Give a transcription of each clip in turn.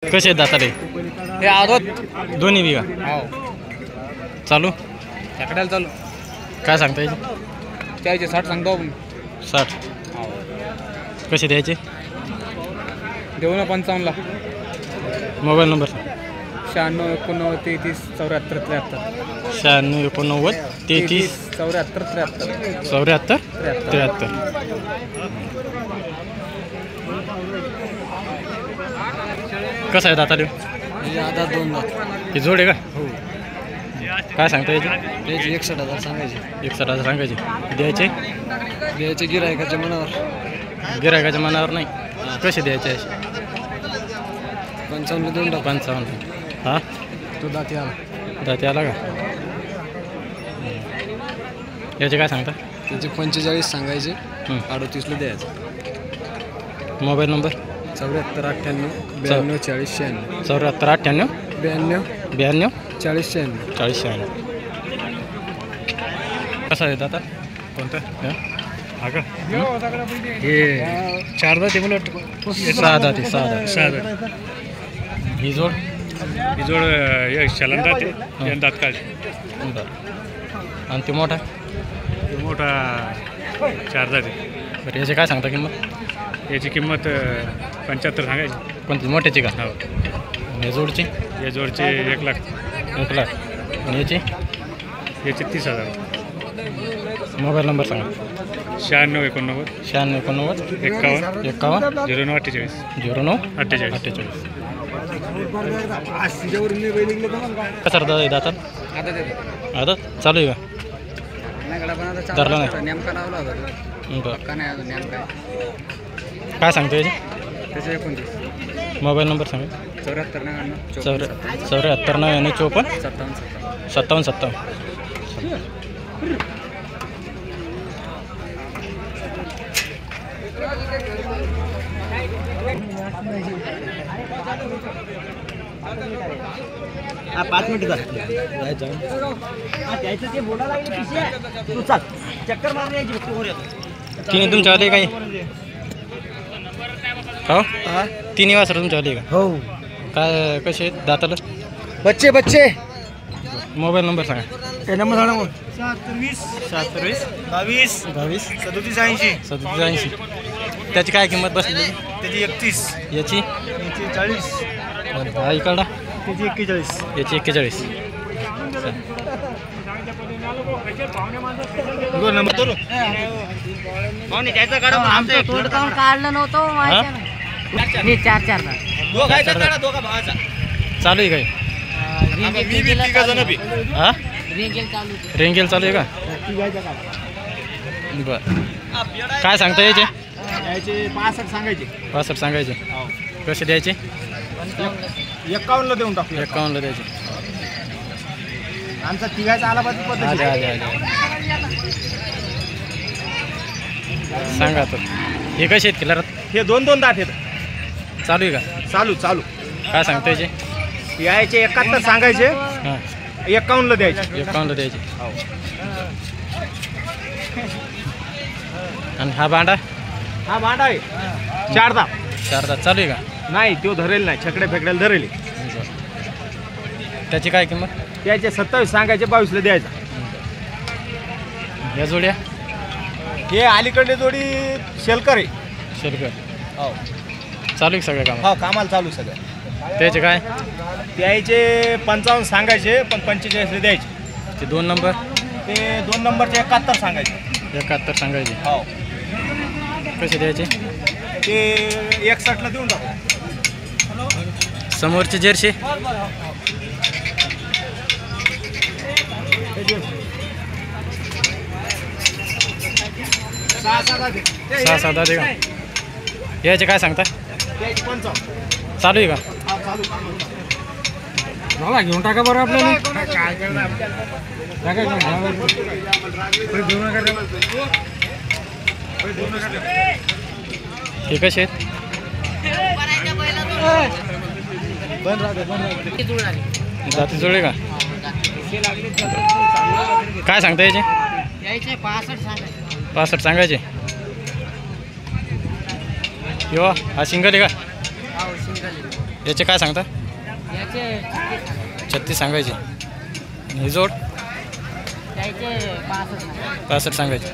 कसे आहेत दाताले? हे आदत दोन्ही बिघा हो चालू. छकड्याला चालू काय सांगता याचे? त्याचे 60 सांगतो आपण. 60. कसे द्यायचे? देऊ ना 55 ला. Mobile number 96 89 33 74 73. 96 89 33 74 73. 74 73. कसं आहे दाताले? आता 2 लाख. ही जोड आहे का? हो काय सांगता याचे? त्याचे 61,000 सांगायचे. 61,000 सांगायचे. द्यायचे? द्यायचे गिरायकाच्या मनावर. गिरायकाच्या मनावर नाही. कसे द्यायचे असे? 55 देऊन टाक. 55. हां तो दाती आला. दाते आला का? याचे काय सांगता? त्याचे 45 सांगायचे. 38 ला द्यायचं. Mobile number 74 98 92 40 96. 74 98 92 92 40 96. 40 96. कसं आहे दाता? कोणतं? हा का? हे 4 दाते मला वाटतं. 6 दाते. 6 दाते. ही जोड चलन दाते दात काय बरं. आणि ते मोठा? मोठा 4 दाते. बरं याची काय सांगता किंमत? याची किंमत 75 सांगायची. कोणती? मोठ्याची का? हो. या जोडची? या जोडचे 1 लाख. 1 लाख. आणि याची? याचे 30,000. मोबाईल नंबर सांगा. 96 89 96 89 51 51 09 48 09 48. 48. कसं दादा दातात? आता चालू आहे का? धरला नाही. नेमका लावला होता. बरं. का नाही अजून नेमका. काय सांगतो याची? त्याचे 29. मोबाईल नंबर सांगा. 74 99 74 99 54 57 57. हा 5 मिनिट चक्कर मारून यायची तिन्ही तुमच्या आले काही? हो तिन्ही वासर तुमच्या आले का? हो. काय कसे आहेत दाताला? बच्चे मोबाईल नंबर सांगा. ते नंबर सांगा मग. 27 22 22 37 80 37 80. त्याची काय किंमत बसली? त्याची 31 याची? त्याची 40 हा इकडा? त्याची 41 याची 41. नंबर तो त्याचं काढा आमचं तोंड काढून काढलं नव्हतं माहिती नाही. 4 चालू आहे काय? हा रेंगेल चालू आहे का? बरं. काय सांगता याचे? याचे 65 सांगायचे. 65 सांगायचे. कसे द्यायचे? 51 ला देऊन टाकू. 51 ला द्यायचे. आमचा तिघाचा आलाबादी पद्धती. आले. सांगा तर हे कसे आहेत किलर? हे 2 दात आहेत. चालू आहे का? चालू काय सांगता याचे? याचे 71 सांगायचे. हां 51 ला द्यायचे. 51 ला द्यायचे. आणि हा भांडा? हा भांडा आहे 4 दात. 4 दात. चालू आहे का? नाही तो धरेल नाही. छकड्या फेकड्याला धरेल. त्याची काय किंमत? त्याचे 27 सांगायचे. 22 ला द्यायचा. या जोड्या? हे अलीकडे जोडी शेलकर आहे. शेलकर. हो चालू आहे सगळं काम? हो कामाला चालू सगळं. त्याचे काय? त्याचे 55 सांगायचे पण 45 ला द्यायचे. ते 2 नंबर? ते 2 नंबरचे 71 सांगायचे. 71 सांगायचे. हो कसे द्यायचे? ते 61 ला देऊन टाकू. समोरचे जर्सी? 6 दे का? याचे काय सांगता? चालू आहे का? मला घेऊन टाका बरं आपल्याला. हे कसे आहेत? जाती जोडे का? काय सांगता याचे? 65 सांगायचे. यो हा सिंगल आहे का? याचे काय सांगता? याचे 36 सांगायचे. आणि ही जोड त्याचे 65 सांगायचे.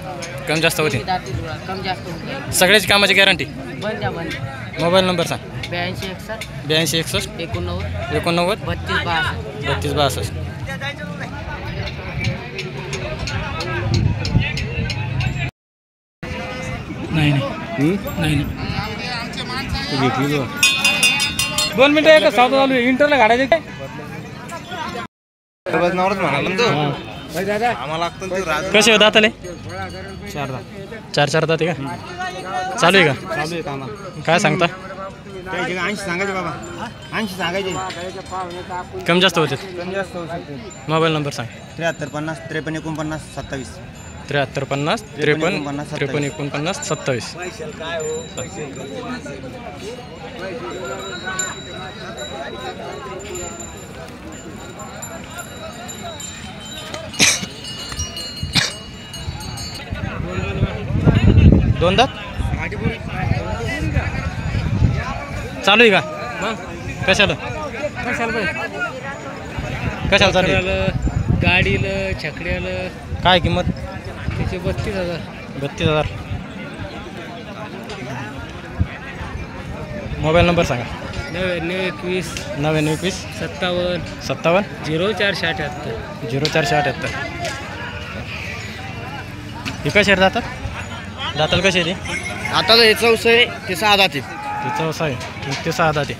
कमी जास्त होती. कम जास्त होते. सगळ्याची कामाची गॅरंटी. बंद द्या बंद. मोबाईल नंबर सांग. 82 61 82 61 89 89 32 62. 32 62. नाही नाही. घेतली 2 मिनिटं एक सावध चालू आहे. इंटरला काढायचे काय? कसे हो दाताले? 4 दात. 4 दात आहे का? चालू आहे का? चालू आहे कामा. काय सांगता? 80 सांगायचे बाबा, 80 सांगायचे. कमी जास्त होते. कमी जास्त होऊ शकते. मोबाईल नंबर सांग. 73 50 53 49 27. 73 50 53 53 49 27. दोन दात चालू आहे का? कशाला कशाला चालू आहे? गाडीला छकड्याला काय किंमत? त्याचे 32,000. 32,000. मोबाईल नंबर सांगा. 99 99 21 57 57 0478. 0478. ही कशी आहे दातात? दाताला कशी आहे ती? आता हे 14 आहे ते 6 जाते. ती 14 आहे ते 6 दाते.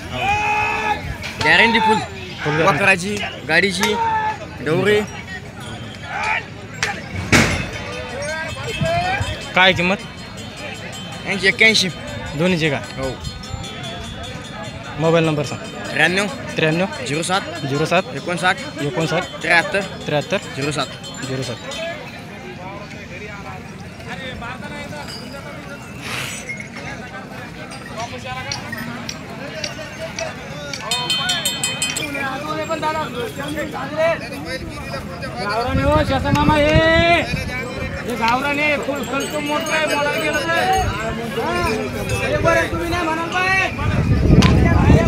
Guarantee full. Full guarantee. वखराची गाडीची डवरी. काय किंमत? 81 दोन्हीची का? हो. मोबाईल नंबर सांग. 93 93 07 07 59 59 73 73 07. 07. गावराने हो शासन मामा हे गावराने फुल खर्च मोठा आहे. मला गेलं तुम्ही नाही म्हणाल पाय म्हणाल पाय या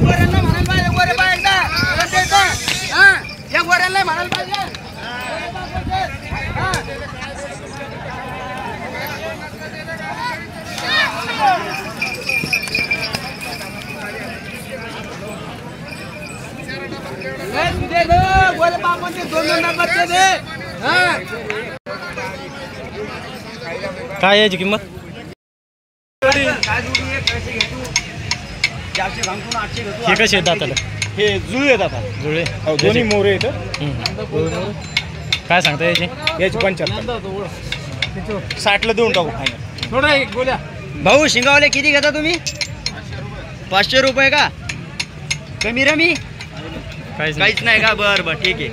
गोऱ्यांना म्हणाल पाहिजे. काय याची किंमत? हे कसे आहेत दाताला? हे जुळे येतात आता. जुळे दोन्ही मोरे येतं. काय सांगता याची? याची 75. 60ला देऊन टाकू फायनल. थोडा एक बोल्या. भाऊ शिंगावले किती घेता तुम्ही? 500 रुपये का? कमी रमी काहीच नाही का? बरं बरं ठीक आहे.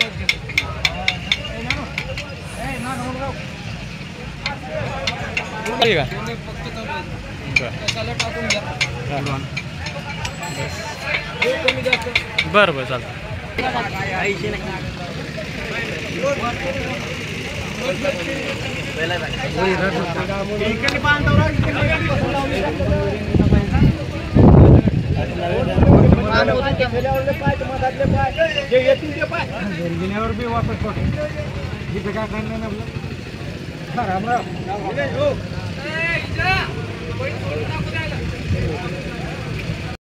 का? बरं बरं चालतं. बी वापस पड जिथे काय करणार आपलं.